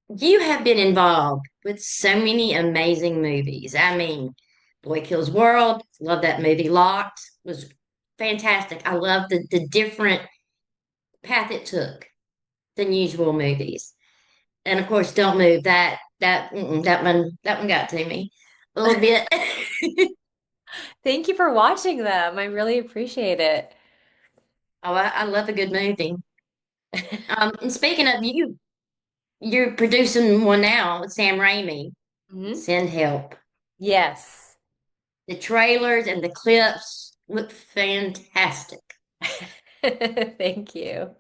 You have been involved with so many amazing movies. I mean, Boy Kills World, love that movie. Locked was fantastic. I love the different path it took than usual movies. And of course, Don't Move. That one got to me a little bit. Thank you for watching them. I really appreciate it. Oh, I love a good movie. And speaking of you, you're producing one now with Sam Raimi. Hmm. Send Help. Yes. The trailers and the clips look fantastic. Thank you.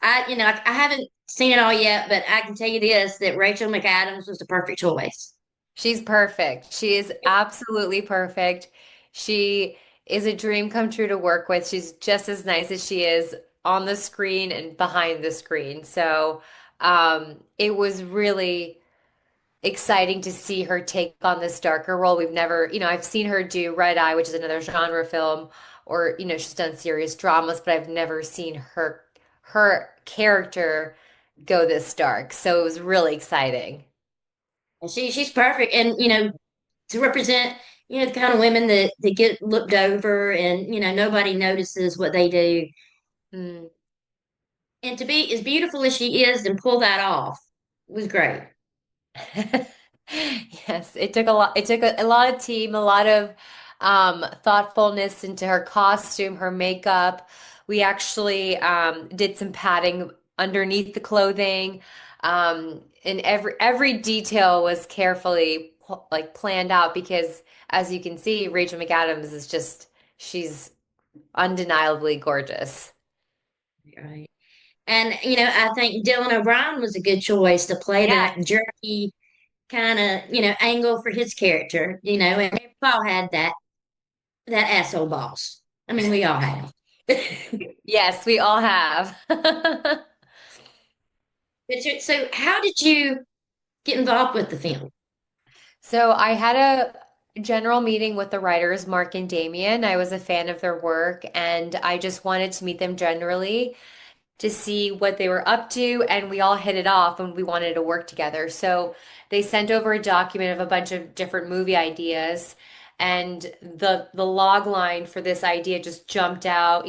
I haven't seen it all yet, but I can tell you this, that Rachel McAdams was the perfect choice. She's perfect. She is absolutely perfect. She is a dream come true to work with. She's just as nice as she is on the screen and behind the screen. So, it was really exciting to see her take on this darker role. We've never, I've seen her do Red Eye, which is another genre film, or, she's done serious dramas, but I've never seen her character go this dark. So it was really exciting. And she's perfect. And, to represent, the kind of women that get looked over and, nobody notices what they do. Mm. And to be as beautiful as she is and pull that off was great. Yes, it took a lot. It took a lot of team, a lot of thoughtfulness into her costume, her makeup. We actually did some padding underneath the clothing, and every detail was carefully planned out because, as you can see, Rachel McAdams is just she's undeniably gorgeous. Right. And, I think Dylan O'Brien was a good choice to play Yes. that jerky kind of, angle for his character, and Paul had that asshole boss. I mean, we all have. Yes, we all have. So how did you get involved with the film? So I had a general meeting with the writers, Mark and Damien. I was a fan of their work and I just wanted to meet them generally to see what they were up to, and we all hit it off and we wanted to work together. So they sent over a document of a bunch of different movie ideas, and the log line for this idea just jumped out.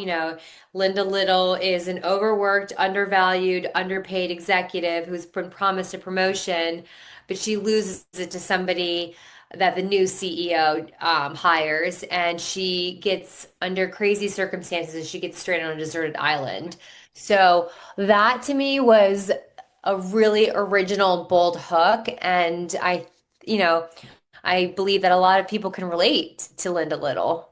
Linda Little is an overworked, undervalued, underpaid executive who's been promised a promotion, but she loses it to somebody that the new CEO hires, and she gets under crazy circumstances and she gets stranded on a deserted island. So that to me was a really original, bold hook. And you know, I believe that a lot of people can relate to Linda Little.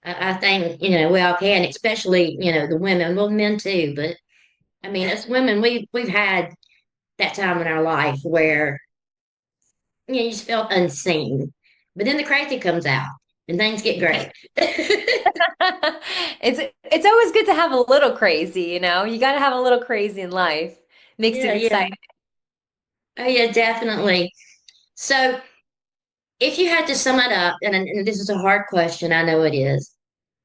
I think, we all can, especially, the women, well, men too, but I mean, as women, we've had that time in our life where, you just felt unseen. But then the crazy comes out and things get great. It's always good to have a little crazy, You got to have a little crazy in life. Makes it Yeah, yeah. exciting. Oh, yeah, definitely. So if you had to sum it up, and this is a hard question, I know it is.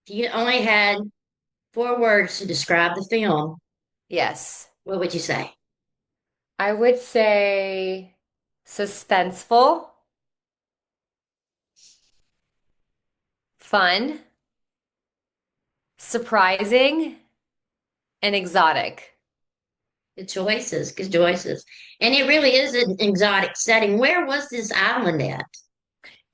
If you only had 4 words to describe the film, Yes. what would you say? I would say suspenseful, fun, surprising, and exotic. Good choices, good choices. And it really is an exotic setting. Where was this island at?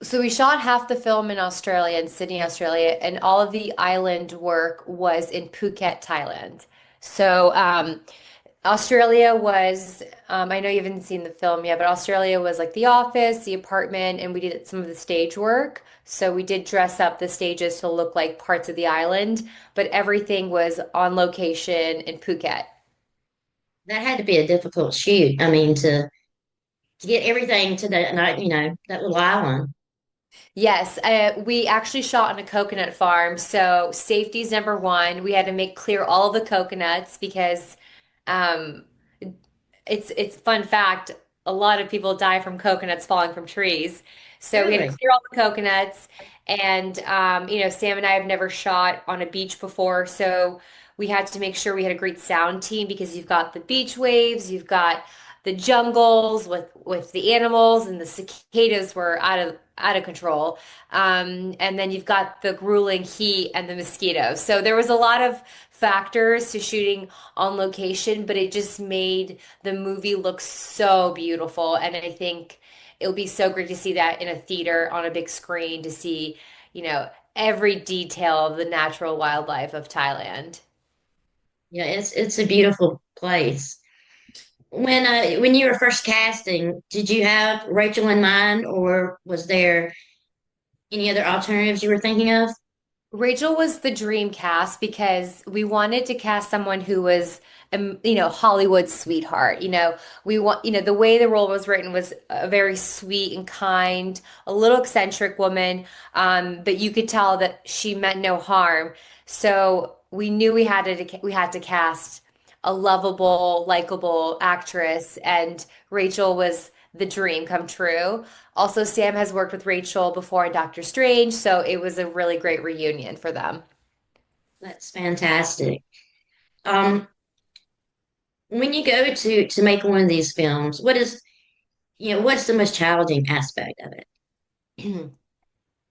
So we shot half the film in Australia, in Sydney, Australia, and all of the island work was in Phuket, Thailand. So Australia was, I know you haven't seen the film yet, but Australia was like the office, the apartment, and we did some of the stage work. So we did dress up the stages to look like parts of the island, but everything was on location in Phuket. That had to be a difficult shoot. I mean, to get everything to that little island. Yes, we actually shot on a coconut farm, so safety's number one. We had to make clear all of the coconuts because um, it's fun fact, a lot of people die from coconuts falling from trees. So we had to Really? clear all the coconuts, and Sam and I have never shot on a beach before, so we had to make sure we had a great sound team because you've got the beach waves, you've got the jungles with the animals, and the cicadas were out of control. And then you've got the grueling heat and the mosquitoes. So there was a lot of factors to shooting on location, but it just made the movie look so beautiful. And I think it would be so great to see that in a theater on a big screen, to see, every detail of the natural wildlife of Thailand. Yeah, it's a beautiful place. When you were first casting, did you have Rachel in mind, or was there any other alternatives you were thinking of? Rachel was the dream cast because we wanted to cast someone who was, Hollywood's sweetheart. The way the role was written was a very sweet and kind, a little eccentric woman, but you could tell that she meant no harm. So we knew we had to cast a lovable, likable actress, and Rachel was the dream come true. Also, Sam has worked with Rachel before in Doctor Strange, so it was a really great reunion for them. That's fantastic. Um, when you go to make one of these films, what's the most challenging aspect of it?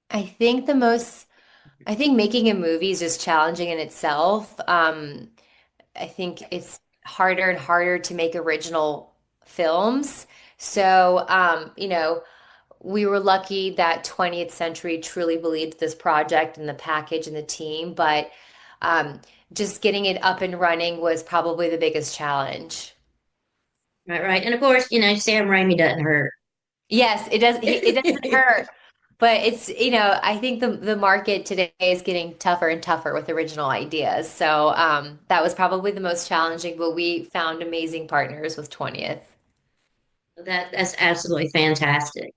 I think I think making a movie is just challenging in itself. I think it's harder and harder to make original films. So, we were lucky that 20th Century truly believed this project and the package and the team, but um, just getting it up and running was probably the biggest challenge. Right, right. And of course, Sam Raimi doesn't hurt. Yes, it does. It doesn't hurt, but I think the market today is getting tougher and tougher with original ideas. So that was probably the most challenging, but we found amazing partners with 20th. That's absolutely fantastic.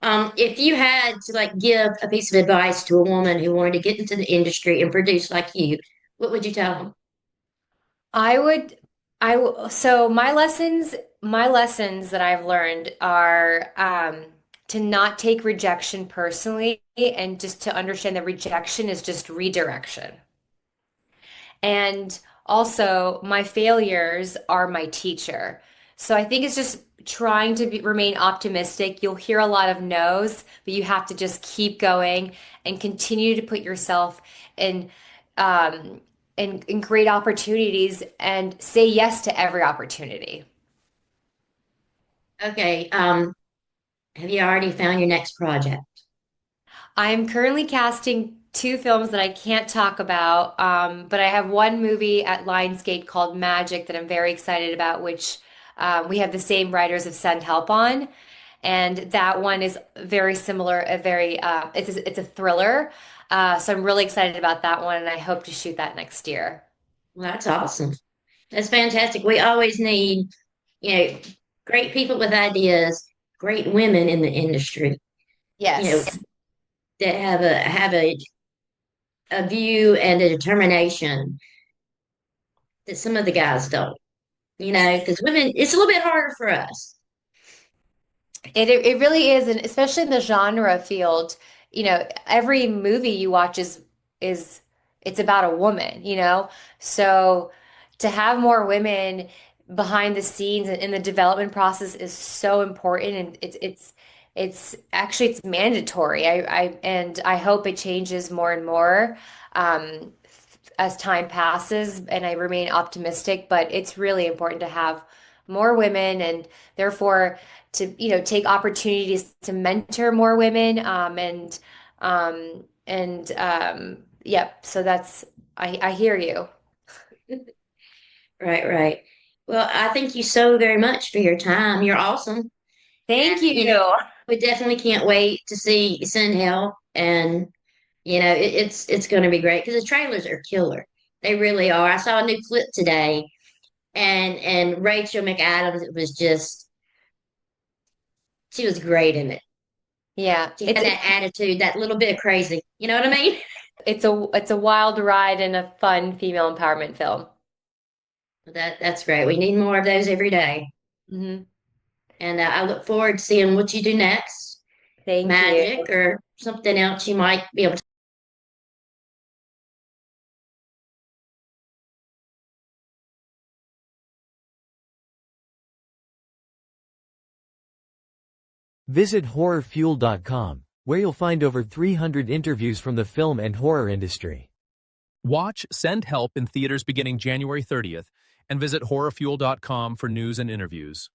If you had to like give a piece of advice to a woman who wanted to get into the industry and produce like you, what would you tell them? I would, so my lessons that I've learned are to not take rejection personally, and just to understand that rejection is just redirection. And also, my failures are my teacher. So I think it's just trying to remain optimistic. You'll hear a lot of no's, but you have to just keep going and continue to put yourself in um, in great opportunities and say yes to every opportunity. Okay, have you already found your next project? I'm currently casting two films that I can't talk about, but I have one movie at Lionsgate called Magic that I'm very excited about, which we have the same writers of Send Help on, and that one is very similar. It's a thriller, so I'm really excited about that one, and I hope to shoot that next year. Well, that's awesome. That's fantastic. We always need, you know, great people with ideas, great women in the industry, you know, Yes. that have a view and a determination that some of the guys don't, because women, it's a little bit harder for us. It really is, and especially in the genre field, every movie you watch is it's about a woman, So to have more women behind the scenes and in the development process is so important, and it's mandatory. I hope it changes more and more as time passes, and I remain optimistic, but it's really important to have more women, and therefore to take opportunities to mentor more women, yep, so that's I hear you. Right, right. Well, I thank you so very much for your time. You're awesome. Thank And, you. we definitely can't wait to see Send Help. And, it's going to be great because the trailers are killer. They really are. I saw a new clip today, and Rachel McAdams, she was great in it. Yeah, She it's had it's that attitude, that little bit of crazy. You know what I mean? it's a wild ride and a fun female empowerment film. That's great. We need more of those every day. Hmm. And I look forward to seeing what you do next. Thank you. Magic or something else you might be able to Visit horrorfuel.com, where you'll find over 300 interviews from the film and horror industry. Watch Send Help in theaters beginning January 30th and visit horrorfuel.com for news and interviews.